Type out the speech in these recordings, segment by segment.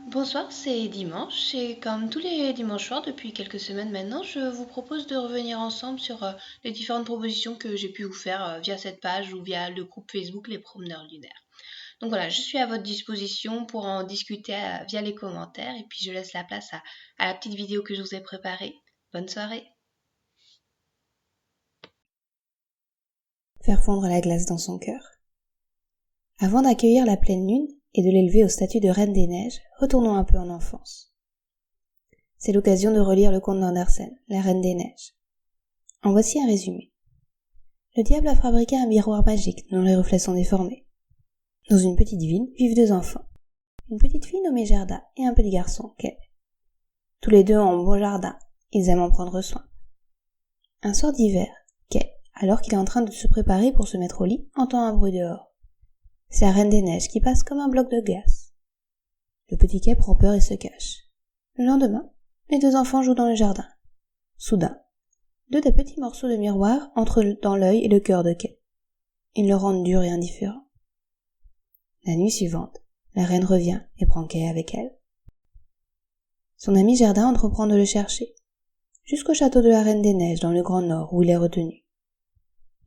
Bonsoir, c'est dimanche et comme tous les dimanches soirs depuis quelques semaines maintenant, je vous propose de revenir ensemble sur les différentes propositions que j'ai pu vous faire via cette page ou via le groupe Facebook Les Promeneurs Lunaires. Donc voilà, je suis à votre disposition pour en discuter via les commentaires et puis je laisse la place à la petite vidéo que je vous ai préparée. Bonne soirée. Faire fondre la glace dans son cœur. Avant d'accueillir la pleine lune et de l'élever au statut de reine des neiges, retournons un peu en enfance. C'est l'occasion de relire le conte d'Andersen, La Reine des Neiges. En voici un résumé. Le diable a fabriqué un miroir magique dont les reflets sont déformés. Dans une petite ville vivent deux enfants. Une petite fille nommée Gerda et un petit garçon, Kay. Tous les deux ont un beau jardin, ils aiment en prendre soin. Un soir d'hiver, Kay, alors qu'il est en train de se préparer pour se mettre au lit, entend un bruit dehors. C'est la Reine des Neiges qui passe comme un bloc de glace. Le petit Kay prend peur et se cache. Le lendemain, les deux enfants jouent dans le jardin. Soudain, deux des petits morceaux de miroir entrent dans l'œil et le cœur de Kay. Ils le rendent dur et indifférent. La nuit suivante, la reine revient et prend Kay avec elle. Son ami Gerda entreprend de le chercher, jusqu'au château de la Reine des Neiges dans le Grand Nord où il est retenu.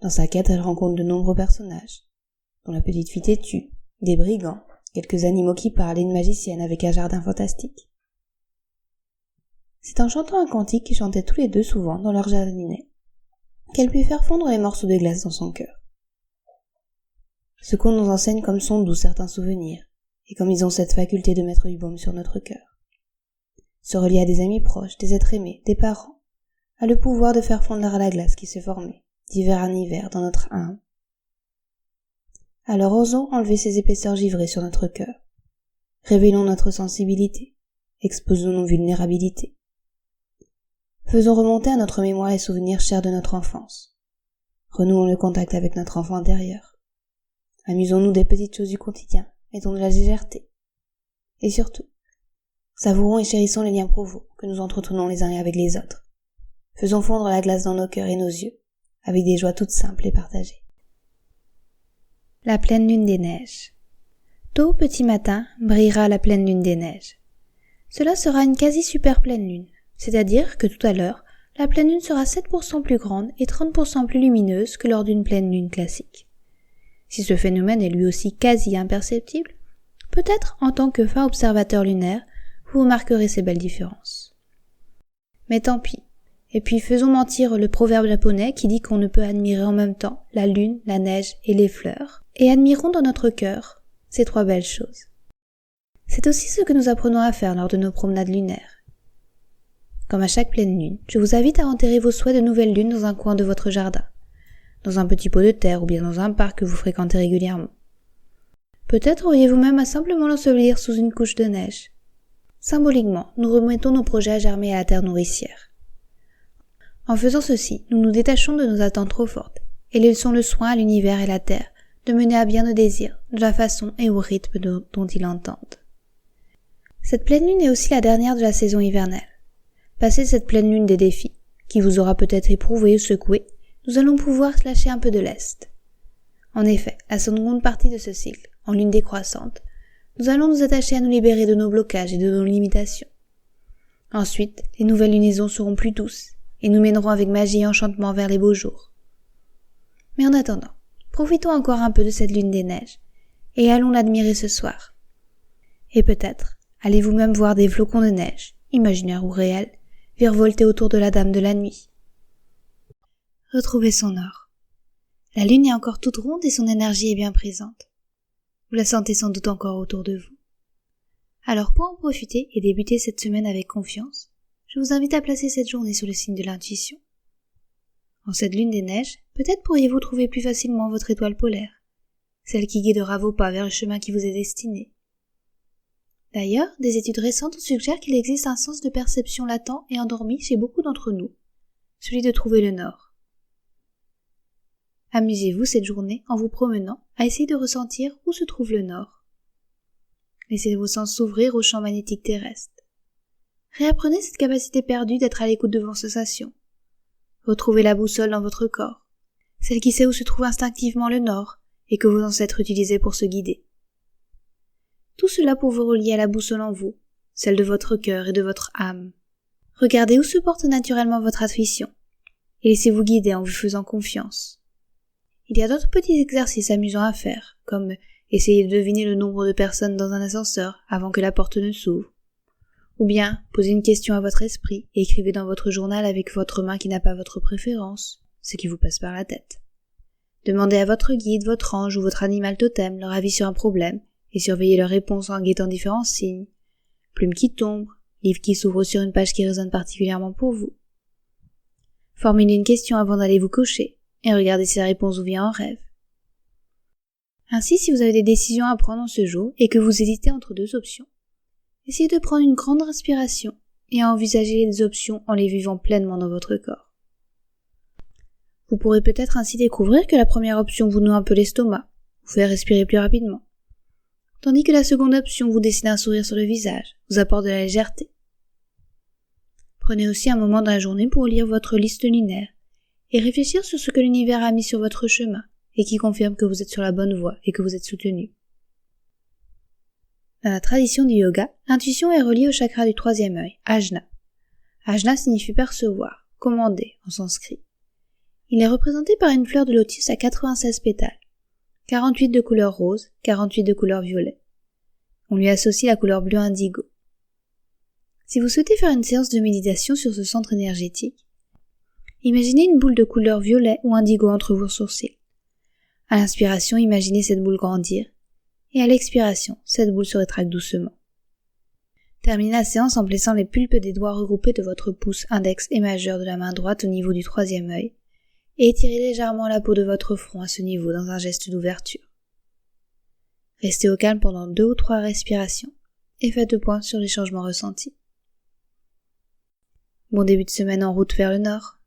Dans sa quête, elle rencontre de nombreux personnages, dont la petite fille têtue, des brigands, quelques animaux qui parlent et une magicienne avec un jardin fantastique. C'est en chantant un cantique qu'ils chantaient tous les deux souvent dans leur jardinet qu'elle put faire fondre les morceaux de glace dans son cœur. Ce qu'on nous enseigne comme sont doux certains souvenirs, et comme ils ont cette faculté de mettre du baume sur notre cœur. Se relier à des amis proches, des êtres aimés, des parents, a le pouvoir de faire fondre la glace qui s'est formée, d'hiver en hiver, dans notre âme. Alors osons enlever ces épaisseurs givrées sur notre cœur. Révélons notre sensibilité. Exposons nos vulnérabilités. Faisons remonter à notre mémoire les souvenirs chers de notre enfance. Renouons le contact avec notre enfant intérieur. Amusons-nous des petites choses du quotidien, mettons de la légèreté. Et surtout, savourons et chérissons les liens profonds que nous entretenons les uns avec les autres. Faisons fondre la glace dans nos cœurs et nos yeux, avec des joies toutes simples et partagées. La pleine lune des neiges. Tôt au petit matin brillera la pleine lune des neiges. Cela sera une quasi super pleine lune, c'est-à-dire que tout à l'heure, la pleine lune sera 7% plus grande et 30% plus lumineuse que lors d'une pleine lune classique. Si ce phénomène est lui aussi quasi imperceptible, peut-être en tant que fin observateur lunaire, vous remarquerez ces belles différences. Mais tant pis. Et puis faisons mentir le proverbe japonais qui dit qu'on ne peut admirer en même temps la lune, la neige et les fleurs, et admirons dans notre cœur ces trois belles choses. C'est aussi ce que nous apprenons à faire lors de nos promenades lunaires. Comme à chaque pleine lune, je vous invite à enterrer vos souhaits de nouvelle lune dans un coin de votre jardin, dans un petit pot de terre ou bien dans un parc que vous fréquentez régulièrement. Peut-être auriez-vous même à simplement l'ensevelir sous une couche de neige. Symboliquement, nous remettons nos projets à germer à la terre nourricière. En faisant ceci, nous nous détachons de nos attentes trop fortes et laissons le soin à l'univers et la terre de mener à bien nos désirs de la façon et au rythme dont ils l'entendent. Cette pleine lune est aussi la dernière de la saison hivernale. Passé cette pleine lune des défis, qui vous aura peut-être éprouvé ou secoué, nous allons pouvoir lâcher un peu de lest. En effet, la seconde partie de ce cycle, en lune décroissante, nous allons nous attacher à nous libérer de nos blocages et de nos limitations. Ensuite, les nouvelles lunaisons seront plus douces et nous mènerons avec magie et enchantement vers les beaux jours. Mais en attendant, profitons encore un peu de cette lune des neiges et allons l'admirer ce soir. Et peut-être allez-vous même voir des flocons de neige, imaginaires ou réels, virevolter autour de la dame de la nuit. Retrouvez son or. La lune est encore toute ronde et son énergie est bien présente. Vous la sentez sans doute encore autour de vous. Alors pour en profiter et débuter cette semaine avec confiance, je vous invite à placer cette journée sur le signe de l'intuition. En cette lune des neiges, peut-être pourriez-vous trouver plus facilement votre étoile polaire, celle qui guidera vos pas vers le chemin qui vous est destiné. D'ailleurs, des études récentes suggèrent qu'il existe un sens de perception latent et endormi chez beaucoup d'entre nous, celui de trouver le nord. Amusez-vous cette journée en vous promenant à essayer de ressentir où se trouve le nord. Laissez vos sens s'ouvrir au champ magnétique terrestre. Réapprenez cette capacité perdue d'être à l'écoute de vos sensations. Retrouvez la boussole dans votre corps, celle qui sait où se trouve instinctivement le nord et que vos ancêtres utilisaient pour se guider. Tout cela pour vous relier à la boussole en vous celle de votre cœur et de votre âme. Regardez où se porte naturellement votre intuition et laissez-vous guider en vous faisant confiance. Il y a d'autres petits exercices amusants à faire, comme essayer de deviner le nombre de personnes dans un ascenseur avant que la porte ne s'ouvre. Ou bien, posez une question à votre esprit et écrivez dans votre journal avec votre main qui n'a pas votre préférence, ce qui vous passe par la tête. Demandez à votre guide, votre ange ou votre animal totem leur avis sur un problème et surveillez leurs réponses en guettant différents signes. Plume qui tombe, livre qui s'ouvre sur une page qui résonne particulièrement pour vous. Formulez une question avant d'aller vous coucher et regardez si la réponse vous vient en rêve. Ainsi, si vous avez des décisions à prendre en ce jour et que vous hésitez entre deux options, essayez de prendre une grande respiration et à envisager les options en les vivant pleinement dans votre corps. Vous pourrez peut-être ainsi découvrir que la première option vous noue un peu l'estomac, vous fait respirer plus rapidement, tandis que la seconde option vous dessine un sourire sur le visage, vous apporte de la légèreté. Prenez aussi un moment dans la journée pour lire votre liste lunaire et réfléchir sur ce que l'univers a mis sur votre chemin et qui confirme que vous êtes sur la bonne voie et que vous êtes soutenu. Dans la tradition du yoga, l'intuition est reliée au chakra du troisième œil, Ajna. Ajna signifie percevoir, commander en sanskrit. Il est représenté par une fleur de lotus à 96 pétales, 48 de couleur rose, 48 de couleur violet. On lui associe la couleur bleu indigo. Si vous souhaitez faire une séance de méditation sur ce centre énergétique, imaginez une boule de couleur violet ou indigo entre vos sourcils. À l'inspiration, imaginez cette boule grandir, et à l'expiration, cette boule se rétracte doucement. Terminez la séance en plaçant les pulpes des doigts regroupés de votre pouce index et majeur de la main droite au niveau du troisième œil, et étirez légèrement la peau de votre front à ce niveau dans un geste d'ouverture. Restez au calme pendant 2 ou 3 respirations, et faites le point sur les changements ressentis. Bon début de semaine en route vers le nord.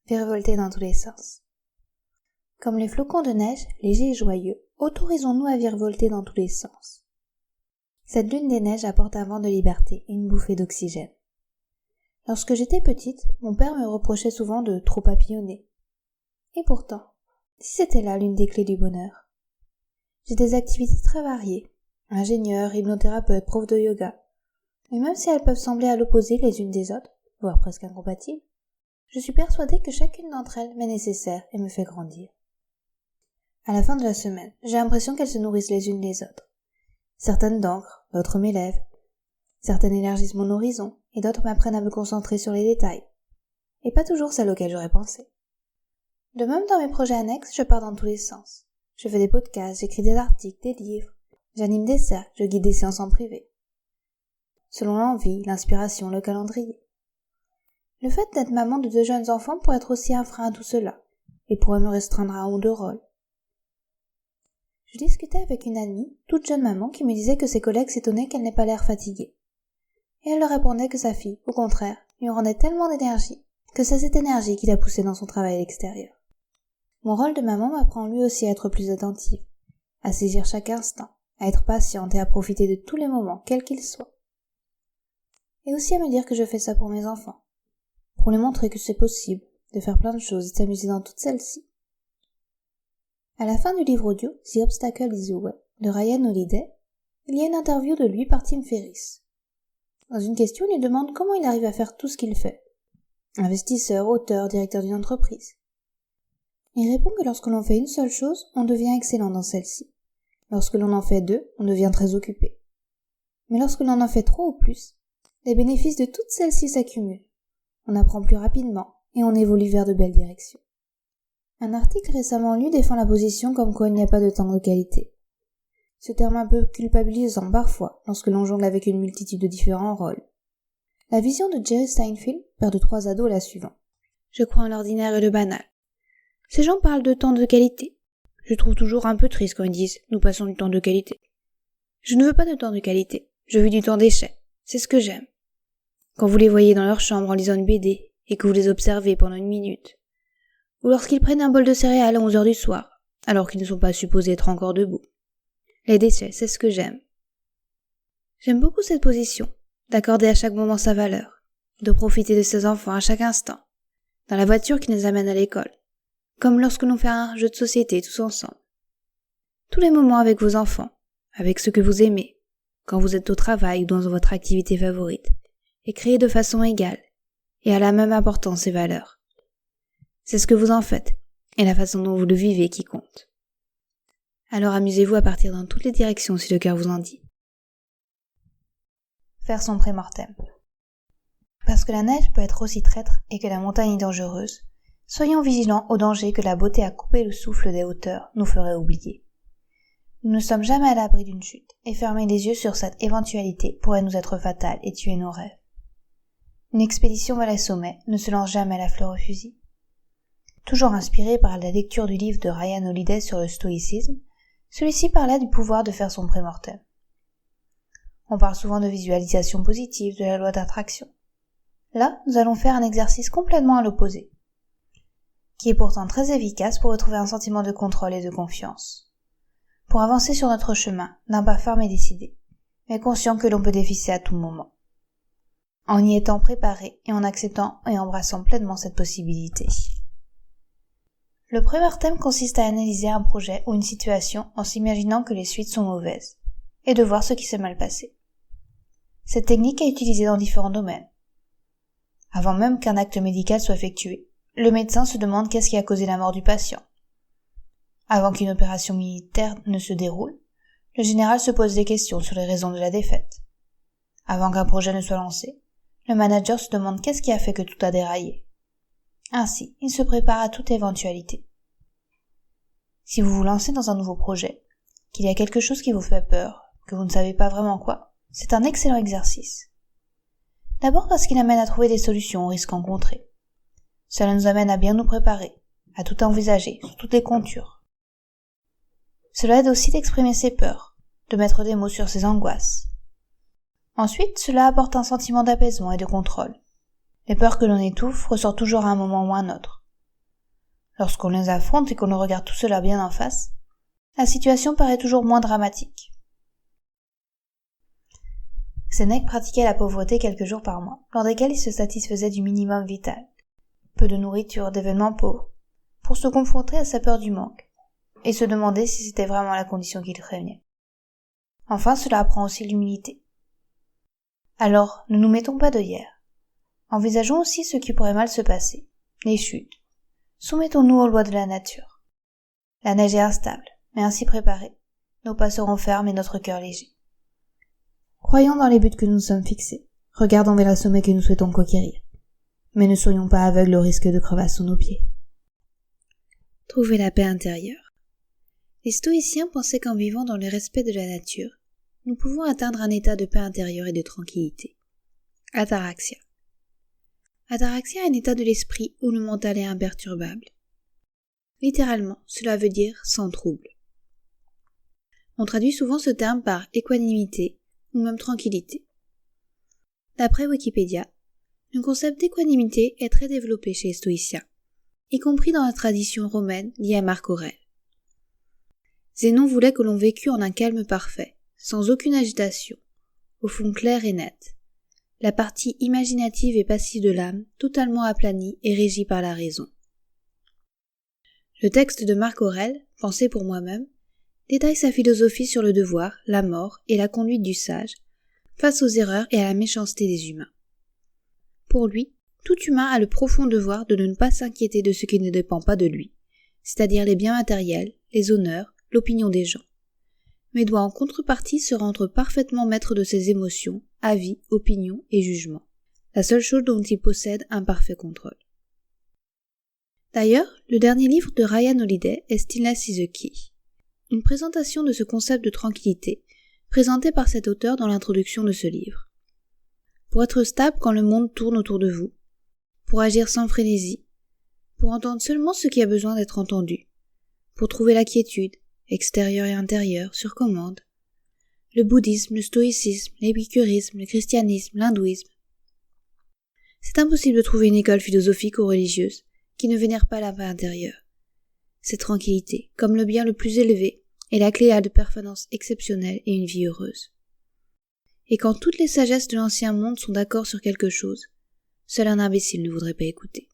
Virevolter dans tous les sens. Comme les flocons de neige, légers et joyeux, autorisons-nous à virevolter dans tous les sens. Cette lune des neiges apporte un vent de liberté et une bouffée d'oxygène. Lorsque j'étais petite, mon père me reprochait souvent de trop papillonner. Et pourtant, si c'était là l'une des clés du bonheur. J'ai des activités très variées, ingénieur, hypnothérapeute, prof de yoga. Mais même si elles peuvent sembler à l'opposé les unes des autres, voire presque incompatibles, je suis persuadée que chacune d'entre elles m'est nécessaire et me fait grandir. À la fin de la semaine, j'ai l'impression qu'elles se nourrissent les unes des autres. Certaines d'encre, d'autres m'élèvent. Certaines élargissent mon horizon, et d'autres m'apprennent à me concentrer sur les détails. Et pas toujours celles auxquelles j'aurais pensé. De même, dans mes projets annexes, je pars dans tous les sens. Je fais des podcasts, j'écris des articles, des livres, j'anime des cercles, je guide des séances en privé. Selon l'envie, l'inspiration, le calendrier. Le fait d'être maman de 2 jeunes enfants pourrait être aussi un frein à tout cela, et pourrait me restreindre à 1 ou 2 rôles. Je discutais avec une amie, toute jeune maman, qui me disait que ses collègues s'étonnaient qu'elle n'ait pas l'air fatiguée. Et elle leur répondait que sa fille, au contraire, lui rendait tellement d'énergie, que c'est cette énergie qui la poussait dans son travail à l'extérieur. Mon rôle de maman m'apprend lui aussi à être plus attentive, à saisir chaque instant, à être patiente et à profiter de tous les moments, quels qu'ils soient. Et aussi à me dire que je fais ça pour mes enfants, pour leur montrer que c'est possible de faire plein de choses et de s'amuser dans toutes celles-ci. À la fin du livre audio The Obstacle is the Way de Ryan Holiday, il y a une interview de lui par Tim Ferriss. Dans une question, il lui demande comment il arrive à faire tout ce qu'il fait. Investisseur, auteur, directeur d'une entreprise. Il répond que lorsque l'on fait une seule chose, on devient excellent dans celle-ci. Lorsque l'on en fait 2, on devient très occupé. Mais lorsque l'on en fait 3 ou plus, les bénéfices de toutes celles-ci s'accumulent. On apprend plus rapidement et on évolue vers de belles directions. Un article récemment lu défend la position comme quoi il n'y a pas de temps de qualité. Ce terme un peu culpabilisant parfois lorsque l'on jongle avec une multitude de différents rôles. La vision de Jerry Seinfeld, père de 3 ados, est la suivante. Je crois en l'ordinaire et le banal. Ces gens parlent de temps de qualité. Je trouve toujours un peu triste quand ils disent « nous passons du temps de qualité ». Je ne veux pas de temps de qualité, je veux du temps d'échec. C'est ce que j'aime. Quand vous les voyez dans leur chambre en lisant une BD et que vous les observez pendant 1 minute, ou lorsqu'ils prennent un bol de céréales à 11 heures du soir, alors qu'ils ne sont pas supposés être encore debout. Les déchets, c'est ce que j'aime. J'aime beaucoup cette position, d'accorder à chaque moment sa valeur, de profiter de ses enfants à chaque instant, dans la voiture qui nous amène à l'école, comme lorsque l'on fait un jeu de société tous ensemble. Tous les moments avec vos enfants, avec ce que vous aimez, quand vous êtes au travail ou dans votre activité favorite, et créez de façon égale et à la même importance et valeur. C'est ce que vous en faites et la façon dont vous le vivez qui compte. Alors amusez-vous à partir dans toutes les directions si le cœur vous en dit. Faire son pré-mortem. Parce que la neige peut être aussi traître et que la montagne est dangereuse, soyons vigilants aux dangers que la beauté à couper le souffle des hauteurs nous ferait oublier. Nous ne sommes jamais à l'abri d'une chute, et fermer les yeux sur cette éventualité pourrait nous être fatale et tuer nos rêves. Une expédition vers les sommets ne se lance jamais à la fleur au fusil. Toujours inspiré par la lecture du livre de Ryan Holiday sur le stoïcisme, celui-ci parlait du pouvoir de faire son pré-mortem. On parle souvent de visualisation positive, de la loi d'attraction. Là, nous allons faire un exercice complètement à l'opposé, qui est pourtant très efficace pour retrouver un sentiment de contrôle et de confiance. Pour avancer sur notre chemin, d'un pas ferme et décidé, mais conscient que l'on peut dévisser à tout moment. En y étant préparé et en acceptant et embrassant pleinement cette possibilité. Le pré-mortem consiste à analyser un projet ou une situation en s'imaginant que les suites sont mauvaises, et de voir ce qui s'est mal passé. Cette technique est utilisée dans différents domaines. Avant même qu'un acte médical soit effectué, le médecin se demande qu'est-ce qui a causé la mort du patient. Avant qu'une opération militaire ne se déroule, le général se pose des questions sur les raisons de la défaite. Avant qu'un projet ne soit lancé, le manager se demande qu'est-ce qui a fait que tout a déraillé. Ainsi, il se prépare à toute éventualité. Si vous vous lancez dans un nouveau projet, qu'il y a quelque chose qui vous fait peur, que vous ne savez pas vraiment quoi, c'est un excellent exercice. D'abord parce qu'il amène à trouver des solutions aux risques rencontrés. Cela nous amène à bien nous préparer, à tout envisager, sous toutes les contures. Cela aide aussi d'exprimer ses peurs, de mettre des mots sur ses angoisses. Ensuite, cela apporte un sentiment d'apaisement et de contrôle. Les peurs que l'on étouffe ressortent toujours à un moment ou à un autre. Lorsqu'on les affronte et qu'on regarde tout cela bien en face, la situation paraît toujours moins dramatique. Sénèque pratiquait la pauvreté quelques jours par mois, lors desquels il se satisfaisait du minimum vital, peu de nourriture, d'événements pauvres, pour se confronter à sa peur du manque, et se demander si c'était vraiment la condition qu'il craignait. Enfin, cela apprend aussi l'humilité. Alors, ne nous mettons pas d'œillères. Envisageons aussi ce qui pourrait mal se passer, les chutes. Soumettons-nous aux lois de la nature. La neige est instable, mais ainsi préparés, nos pas seront fermes et notre cœur léger. Croyons dans les buts que nous nous sommes fixés, regardons vers le sommet que nous souhaitons conquérir, mais ne soyons pas aveugles au risque de crevasse sous nos pieds. Trouver la paix intérieure. Les stoïciens pensaient qu'en vivant dans le respect de la nature, nous pouvons atteindre un état de paix intérieure et de tranquillité. Ataraxia. Ataraxia est un état de l'esprit où le mental est imperturbable. Littéralement, cela veut dire sans trouble. On traduit souvent ce terme par équanimité ou même tranquillité. D'après Wikipédia, le concept d'équanimité est très développé chez les stoïciens, y compris dans la tradition romaine liée à Marc Aurèle. Zénon voulait que l'on vécût en un calme parfait, sans aucune agitation, au fond clair et net, la partie imaginative et passive de l'âme totalement aplanie et régie par la raison. Le texte de Marc Aurèle, pensé pour moi-même, détaille sa philosophie sur le devoir, la mort et la conduite du sage, face aux erreurs et à la méchanceté des humains. Pour lui, tout humain a le profond devoir de ne pas s'inquiéter de ce qui ne dépend pas de lui, c'est-à-dire les biens matériels, les honneurs, l'opinion des gens, mais doit en contrepartie se rendre parfaitement maître de ses émotions, avis, opinions et jugements, la seule chose dont il possède un parfait contrôle. D'ailleurs, le dernier livre de Ryan Holiday est Stillness is the Key, une présentation de ce concept de tranquillité, présenté par cet auteur dans l'introduction de ce livre. Pour être stable quand le monde tourne autour de vous, pour agir sans frénésie, pour entendre seulement ce qui a besoin d'être entendu, pour trouver la quiétude, extérieure et intérieure, sur commande, le bouddhisme, le stoïcisme, l'épicurisme, le christianisme, l'hindouisme. C'est impossible de trouver une école philosophique ou religieuse qui ne vénère pas la paix intérieure. Cette tranquillité, comme le bien le plus élevé, est la clé à de performances exceptionnelles et une vie heureuse. Et quand toutes les sagesses de l'ancien monde sont d'accord sur quelque chose, seul un imbécile ne voudrait pas écouter.